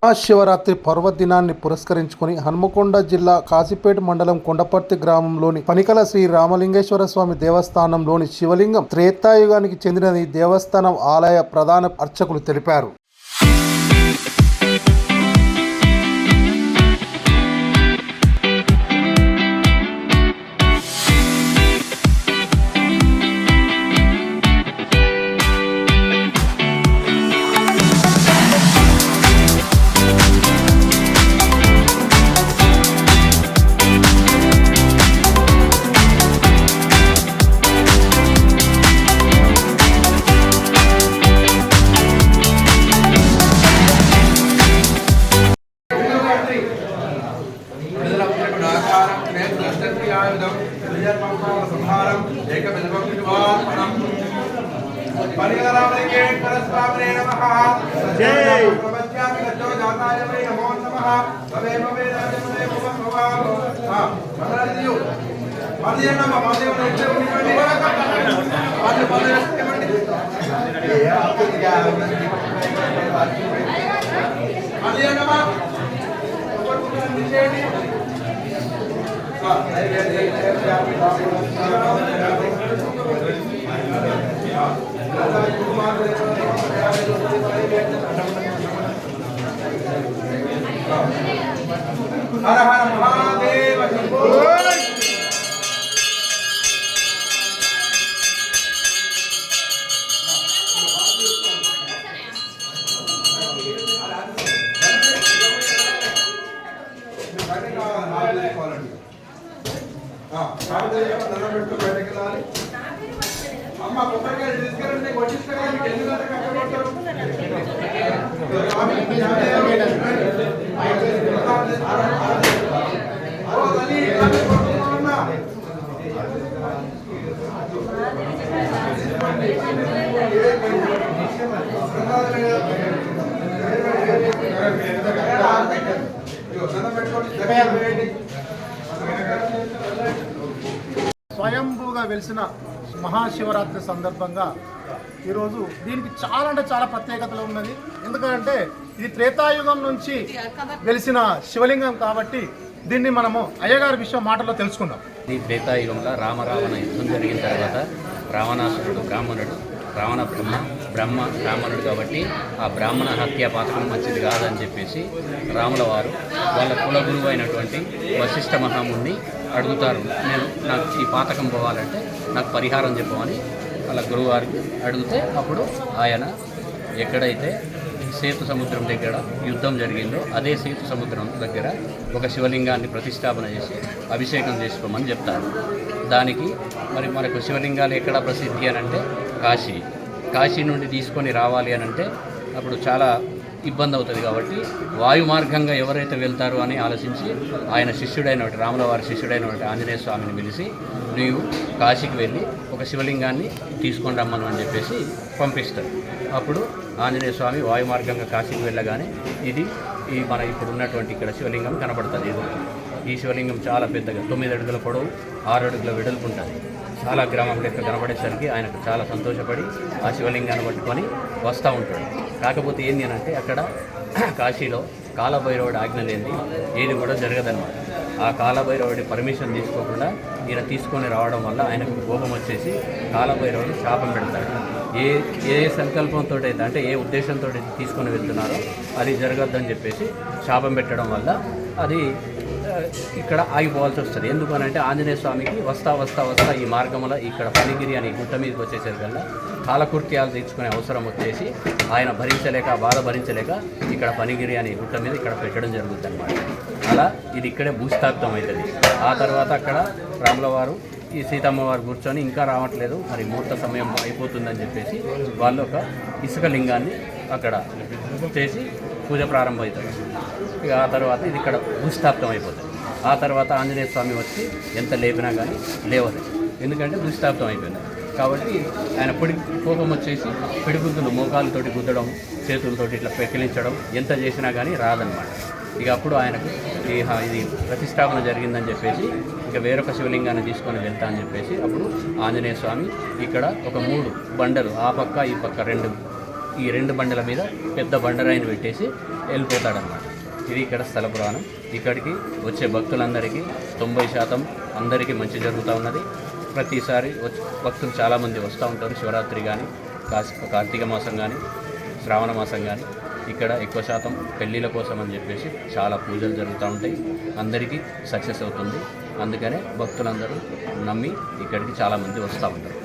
మహాశివరాత్రి పర్వదినాన్ని పురస్కరించుకుని హన్మకొండ జిల్లా కాశీపేట మండలం కొండపర్తి గ్రామంలోని పనికల శ్రీ రామలింగేశ్వర స్వామి దేవస్థానంలోని శివలింగం త్రేతాయుగానికి చెందినది దేవస్థానం ఆలయ ప్రధాన అర్చకులు తెలిపారు. హర హర మహాదేవ శంభో. అమ్మ కొబ్బరికాయలు తీసుకెళ్ళండి, కొట్టిస్తారా? మీకు ఎన్ని గంటలకు కష్టపడతారు? స్వయంభూగా వెలిసిన మహాశివరాత్రి సందర్భంగా ఈరోజు దీనికి చాలా అంటే చాలా ప్రత్యేకతలు ఉన్నది. ఎందుకంటే ఇది త్రేతాయుగం నుంచి వెలిసిన శివలింగం కాబట్టి దీన్ని మనము అయ్యగారి విషయం మాటల్లో తెలుసుకుందాం. ఈ త్రేతాయుగంలో రామరావణ యుద్ధం జరిగిన తర్వాత రావణాసురుడు బ్రాహ్మణుడు, రావణ బ్రహ్మ బ్రాహ్మణుడు కాబట్టి ఆ బ్రాహ్మణ హత్య పాతకం మంచిది కాదని చెప్పేసి రాముల వారు వాళ్ళ కులగురువు అయినటువంటి వశిష్ఠ మహాముని అడుగుతారు. నాకు ఈ పాతకం పోవాలంటే నాకు పరిహారం చెప్పమని వాళ్ళ గురువుగారికి అడిగితే అప్పుడు ఆయన ఎక్కడైతే సేతు సముద్రం దగ్గర యుద్ధం జరిగిందో అదే సేతు సముద్రం దగ్గర ఒక శివలింగాన్ని ప్రతిష్టాపన చేసి అభిషేకం చేసుకోమని చెప్తారు. దానికి మరి మనకు శివలింగాలు ఎక్కడ ప్రసిద్ధి అని అంటే కాశీ నుండి తీసుకొని రావాలి అని అంటే అప్పుడు చాలా ఇబ్బంది అవుతుంది కాబట్టి వాయు మార్గంగా ఎవరైతే వెళ్తారో అని ఆలోచించి ఆయన శిష్యుడైనటువంటి రాముల వారి శిష్యుడైనటువంటి ఆంజనేయ స్వామిని పిలిచి నీవు కాశీకి వెళ్ళి ఒక శివలింగాన్ని తీసుకొని రమ్మను అని చెప్పేసి పంపిస్తారు. అప్పుడు ఆంజనేయ స్వామి వాయు మార్గంగా కాశీకి వెళ్ళగానే ఈ మన ఇప్పుడు ఉన్నటువంటి ఇక్కడ శివలింగం కనపడుతుంది. ఈ శివలింగం చాలా పెద్దగా 9 అడుగుల పొడవు, 6 అడుగుల వెడల్పు ఉంటుంది. చాలా గ్రామం లెక్క కనబడేసరికి ఆయనకు చాలా సంతోషపడి ఆ శివలింగాన్ని పట్టుకొని వస్తూ ఉంటాడు. కాకపోతే ఏంటి అని అంటే అక్కడ కాశీలో కాలభైరవుడి ఆజ్ఞ లేనిది ఏది కూడా జరగదన్నమాట. ఆ కాలభైరవుడి పర్మిషన్ తీసుకోకుండా ఈయన తీసుకొని రావడం వల్ల ఆయనకు కోపం వచ్చేసి కాలభైరవుడు శాపం పెడతాడు. ఏ సంకల్పంతో అయితే అంటే ఏ ఉద్దేశంతో తీసుకొని వెళ్తున్నారో అది జరగద్దని చెప్పేసి శాపం పెట్టడం వల్ల అది ఇక్కడ ఆగిపోవాల్సి వస్తుంది. ఎందుకనంటే ఆంజనేయ స్వామికి వస్తా ఈ మార్గంలో ఇక్కడ పనిగిరి అని గుట్ట మీదకి వచ్చేసరికల్లా కాలకృత్యాలు తీర్చుకునే అవసరం వచ్చేసి ఆయన బాధ భరించలేక ఇక్కడ పనిగిరి అని గుట్ట మీద ఇక్కడ పెట్టడం జరుగుతుంది అన్నమాట. అలా ఇది ఇక్కడే భూస్థాపితం అవుతుంది. ఆ తర్వాత అక్కడ రాముల వారు ఈ సీతమ్మ వారు కూర్చొని ఇంకా రావట్లేదు, మరి ముహూర్త సమయం అయిపోతుందని చెప్పేసి వాళ్ళు ఒక ఇసుక లింగాన్ని అక్కడ చేసి పూజ ప్రారంభమవుతుంది. ఇక ఆ తర్వాత ఇది ఇక్కడ భూస్థాపితం అయిపోతుంది. ఆ తర్వాత ఆంజనేయ స్వామి వచ్చి ఎంత లేపినా కానీ లేవదు, ఎందుకంటే భూస్థాపితం అయిపోయింది. కాబట్టి ఆయన కోపం వచ్చేసి పిడిగుద్దులు మోకాలతోటి గుద్దడం, చేతులతోటి ఇట్లా పెకిలించడం ఎంత చేసినా కానీ రాదనమాట. ఇక అప్పుడు ఆయనకు ఇది ప్రతిష్టాపన జరిగిందని చెప్పేసి ఇక వేరొక శివలింగాన్ని తీసుకొని వెళ్తా అని చెప్పేసి అప్పుడు ఆంజనేయ స్వామి ఇక్కడ ఒక 3 బండలు ఆ పక్క ఈ పక్క 2 ఈ 2 బండల మీద పెద్ద బండరాయిని పెట్టేసి వెళ్ళిపోతాడన్నమాట. ఇది ఇక్కడ స్థల పురాణం. ఇక్కడికి వచ్చే భక్తులందరికీ 90% అందరికీ మంచి జరుగుతూ ఉన్నది. ప్రతిసారి భక్తులు చాలామంది వస్తూ ఉంటారు. శివరాత్రి కానీ, కార్తీక మాసం కానీ, శ్రావణ మాసం కానీ ఇక్కడ ఎక్కువ శాతం పెళ్ళిళ్ళ కోసం అని చెప్పేసి చాలా పూజలు జరుగుతూ ఉంటాయి. అందరికీ సక్సెస్ అవుతుంది. అందుకనే భక్తులందరూ నమ్మి ఇక్కడికి చాలామంది వస్తూ ఉంటారు.